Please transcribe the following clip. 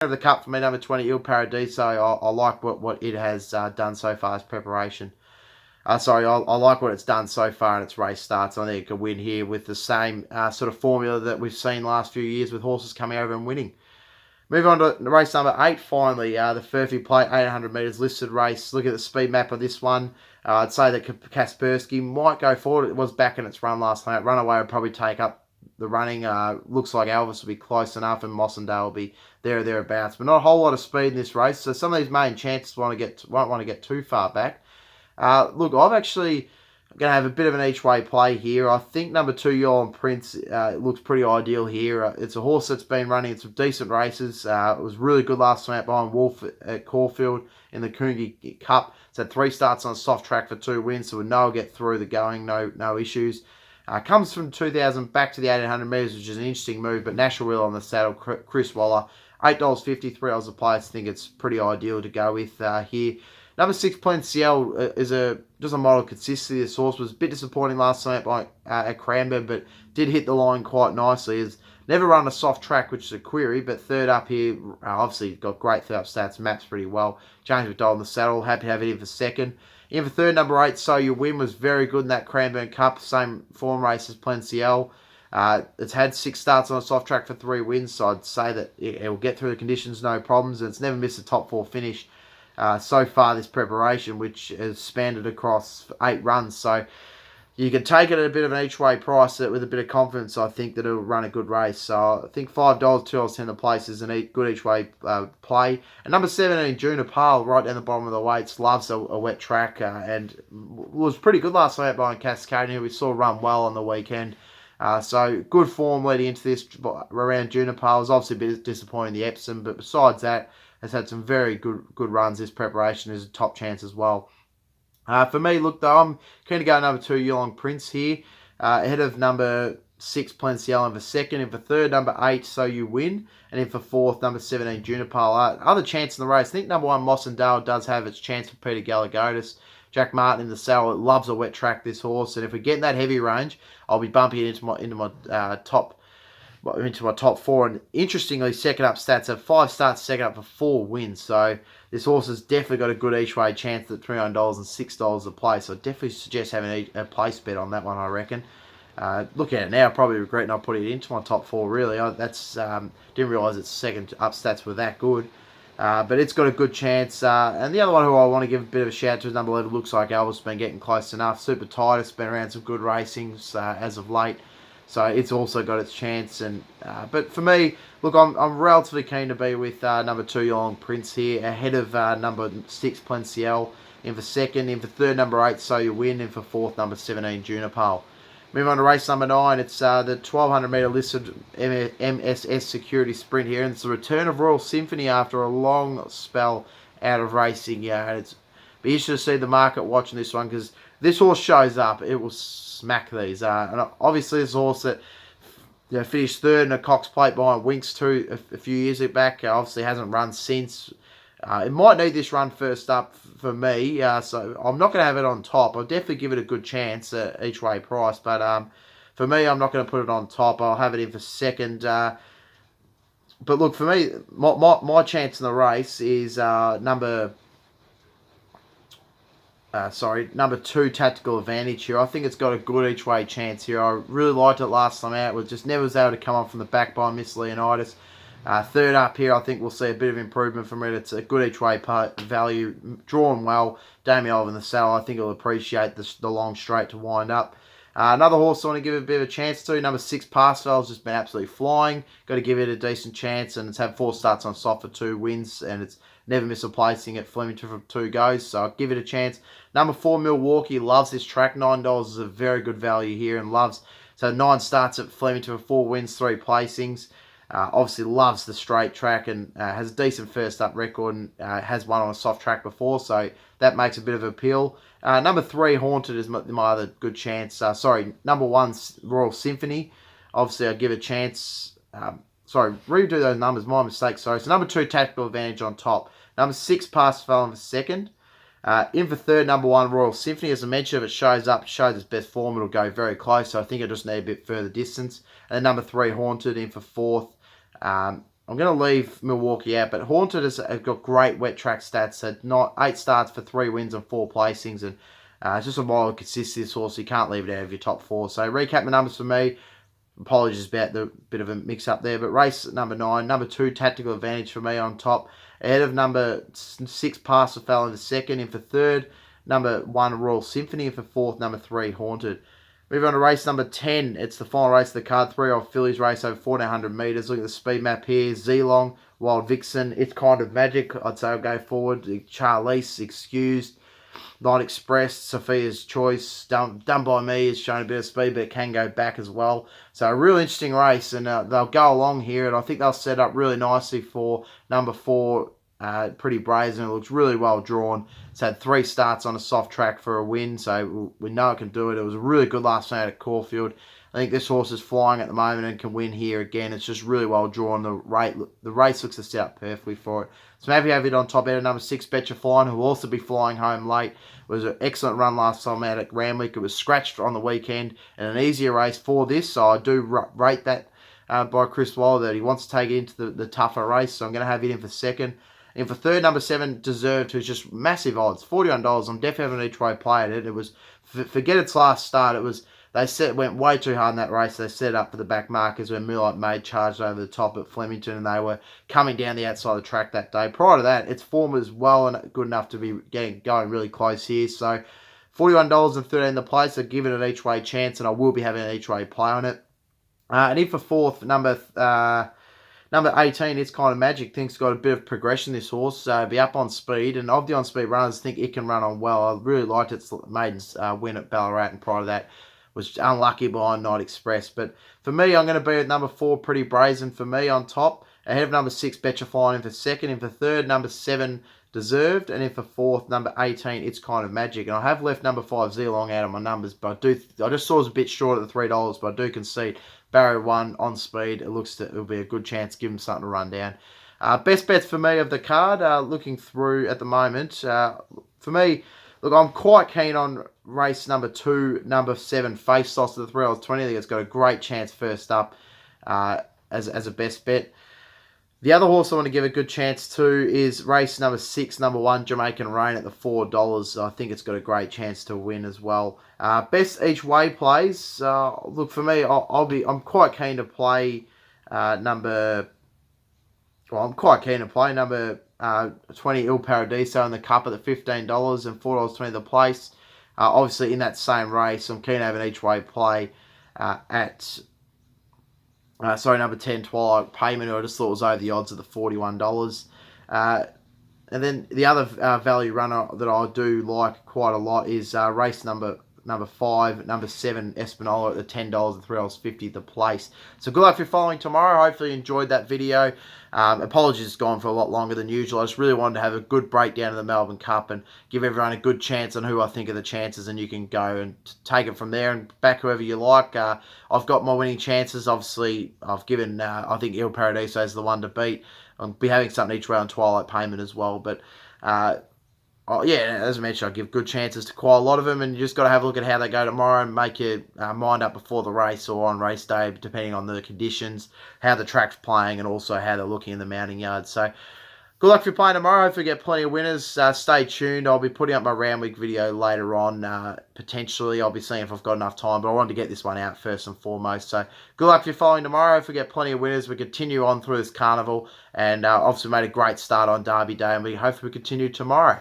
Of the Cup for me, number 20, Il Paradiso. I like what it has done so far as preparation. I like what it's done so far in its race starts. I think it could win here with the same sort of formula that we've seen last few years with horses coming over and winning. Move on to race number 8, finally. The Furphy Plate, 800 metres listed race. Look at the speed map of this one. I'd say that Kaspersky might go forward. It was back in its run last night. Runaway would probably take up the running. Looks like Elvis will be close enough and Mossendale will be there or thereabouts. But not a whole lot of speed in this race. So some of these main chances won't want to get too far back. Look, I'm actually going to have a bit of an each-way play here. I think number 2, Yolon Prince, looks pretty ideal here. It's a horse that's been running some decent races. It was really good last time out behind Wolf at Caulfield in the Coongie Cup. It's had 3 starts on a soft track for 2 wins, so we know it'll get through the going, no issues. Comes from 2,000 back to the 1,800 metres, which is an interesting move, but National Wheel on the saddle, Chris Waller, $8.50, $3 a play. I think it's pretty ideal to go with here. Number 6, Plenciel is just a model of consistency. This horse was a bit disappointing last night at Cranbourne, but did hit the line quite nicely. Has never run a soft track, which is a query, but third up here, obviously got great third up stats, maps pretty well. James McDowell in the saddle, happy to have it in for second. In for third, number 8, So You Win, was very good in that Cranbourne Cup, same form race as Plenciel. It's had 6 starts on a soft track for 3 wins, so I'd say that it will get through the conditions, no problems, and it's never missed a top 4 finish. So far this preparation, which has spanned across 8 runs. So you can take it at a bit of an each-way price with a bit of confidence. I think that it'll run a good race. So I think $5, $2.10 a place is a good each-way play. And number 17, Junipal, right down the bottom of the weights, loves a wet track and was pretty good last night behind Cascade, who we saw run well on the weekend. So good form leading into this around Junipal. Was obviously a bit disappointing in the Epsom, but besides that, has had some very good runs. This preparation is a top chance as well. For me, look, though, I'm keen to go number 2, Yolong Prince here, ahead of number 6, Plenciel in for second. In for third, number 8, So You Win. And in for fourth, number 17, Junipal. Other chance in the race, I think number 1, Mossendale, does have its chance for Peter Gallagher. Jack Martin in the saddle, loves a wet track, this horse. And if we get in that heavy range, I'll be bumping it into my top 4. And interestingly, second up stats have 5 starts, second up for 4 wins. So this horse has definitely got a good each way chance at $300 and $6 a play. So I definitely suggest having a place bet on that one, I reckon. Look at it now, I probably regret not putting it into my top 4, really. Didn't realise its second up stats were that good. But it's got a good chance. And the other one who I want to give a bit of a shout to is number 11, Looks Like Elvis, been getting close enough. Super Titus, been around some good racings as of late. So it's also got its chance. But for me, look, I'm relatively keen to be with number 2, Yolong Prince here, ahead of number 6, Plenciel. In for second, in for third, number 8, So You Win. In for fourth, number 17, Junipal. Move on to race number 9. It's the 1,200 metre listed MSS Security Sprint here. And it's the return of Royal Symphony after a long spell out of racing. Yeah, and it's be interesting to see the market watching this one, because this horse shows up, it will smack these. And obviously this horse that finished third in a Cox Plate behind Winks too a few years back, obviously hasn't run since. It might need this run first up for me, so I'm not going to have it on top. I'll definitely give it a good chance at each way price, but for me, I'm not going to put it on top. I'll have it in for second. But look, for me, my chance in the race is number 2, Tactical Advantage here. I think it's got a good each way chance here. I really liked it last time out. Just never was able to come on from the back by Miss Leonidas. Third up here, I think we'll see a bit of improvement from it. It's a good each way value, drawn well. Damien Oliver in the saddle, I think he'll appreciate the long straight to wind up. Another horse I want to give it a bit of a chance to, number 6, Parsfell's just been absolutely flying. Got to give it a decent chance, and it's had 4 starts on soft for 2 wins, and it's never missed a placing at Flemington from 2 goes, so I'll give it a chance. Number 4, Milwaukee, loves this track. $9 is a very good value here, and loves, so 9 starts at Flemington for 4 wins, 3 placings. Obviously loves the straight track and has a decent first up record, and has won on a soft track before, so that makes a bit of appeal. Number 3, Haunted, is my other good chance. Number 1, Royal Symphony. Obviously, I'll give a chance. Redo those numbers. My mistake, sorry. So number 2, Tactical Advantage on top. Number 6, Parsfell in for second. In for third, number 1, Royal Symphony. As I mentioned, if it shows its best form, it'll go very close. So I think it'll just need a bit further distance. And then number 3, Haunted, in for fourth. I'm going to leave Milwaukee out, but Haunted has got great wet track stats. Had not 8 starts for 3 wins and 4 placings, and it's just a mild consistency horse. So you can't leave it out of your top 4. So recap my numbers for me. Apologies about the bit of a mix-up there, but race number 9, number 2, Tactical Advantage for me on top, ahead of number 6, Pastor Fell into second, in for third, number 1, Royal Symphony, in for fourth, number 3, Haunted. Moving on to race number 10, it's the final race of the card, 3-year-old fillies race over 1,400 metres. Look at the speed map here, Zealong, Wild Vixen, It's Kind of Magic, I'd say I'll go forward, Charlize, Excused, Night Express, Sophia's Choice, Done By Me has shown a bit of speed, but it can go back as well. So a real interesting race, and they'll go along here, and I think they'll set up really nicely for number 4, Pretty Brazen. It looks really well drawn. It's had 3 starts on a soft track for a win, so we know it can do it. It was a really good last night at Caulfield. I think this horse is flying at the moment and can win here again. It's just really well drawn. The race looks to set up perfectly for it. So maybe have it on top out number 6, Betcha Flying, who will also be flying home late. It was an excellent run last time out at Randwick. It was scratched on the weekend and an easier race for this. So I do rate that by Chris Waller that he wants to take it into the tougher race. So I'm going to have it in for second. In for third, number 7, Deserved, who's just massive odds, $41. I'm definitely having an each way play at it. It was, forget its last start, they went way too hard in that race. They set it up for the back markers when Moonlight Maid charged over the top at Flemington, and they were coming down the outside of the track that day. Prior to that, its form was well and good enough to be going really close here. So $41.13 the place. I've given it an each way chance, and I will be having an each way play on it. And in for fourth, number 18, It's Kind of Magic. Think's got a bit of progression, this horse. So be up on speed. And of the on-speed runners, I think it can run on well. I really liked its maidens win at Ballarat, and prior to that was unlucky behind Night Express. But for me, I'm going to be at number 4, Pretty Brazen for me on top. Ahead of number 6, Betcha Flying, in for second. In for third, number 7, Deserved. And in for fourth, number 18, It's Kind of Magic. And I have left number 5, Zealong, out of my numbers. But I just saw it was a bit short at the $3, but I do concede. Barrier 1 on speed. It'll be a good chance. Give him something to run down. Best bets for me of the card, looking through at the moment. For me, look, I'm quite keen on race number 2, number 7, Face Sauce to the $3.20. I think it's got a great chance first up as a best bet. The other horse I want to give a good chance to is race number 6, number 1, Jamaican Rain at the $4. I think it's got a great chance to win as well. Best each way plays. Look, for me, I'm quite keen to play number 20 Il Paradiso in the Cup at the $15 and $4.20 the place. Obviously, in that same race, I'm keen to have an each way play at number 10, Twilight Payment, who I just thought was over the odds at the $41. And then the other value runner that I do like quite a lot is race number 5, number 7, Espanola at the $10 and $3.50 the place. So good luck if you're following tomorrow. Hopefully you enjoyed that video. Apologies, it's gone for a lot longer than usual. I just really wanted to have a good breakdown of the Melbourne Cup and give everyone a good chance on who I think are the chances, and you can go and take it from there and back whoever you like. I've got my winning chances. Obviously, I've given, I think Il Paradiso is the one to beat. I'll be having something each way on Twilight Payment as well, but as I mentioned, I'll give good chances to quite a lot of them, and you just got to have a look at how they go tomorrow and make your mind up before the race or on race day, depending on the conditions, how the track's playing, and also how they're looking in the mounting yard. So good luck if you're playing tomorrow. Hopefully get plenty of winners. Stay tuned. I'll be putting up my round week video later on. Potentially, I'll be seeing if I've got enough time, but I wanted to get this one out first and foremost. So good luck if you're following tomorrow. Hopefully get plenty of winners. We continue on through this carnival, and obviously made a great start on Derby Day, and hopefully we continue tomorrow.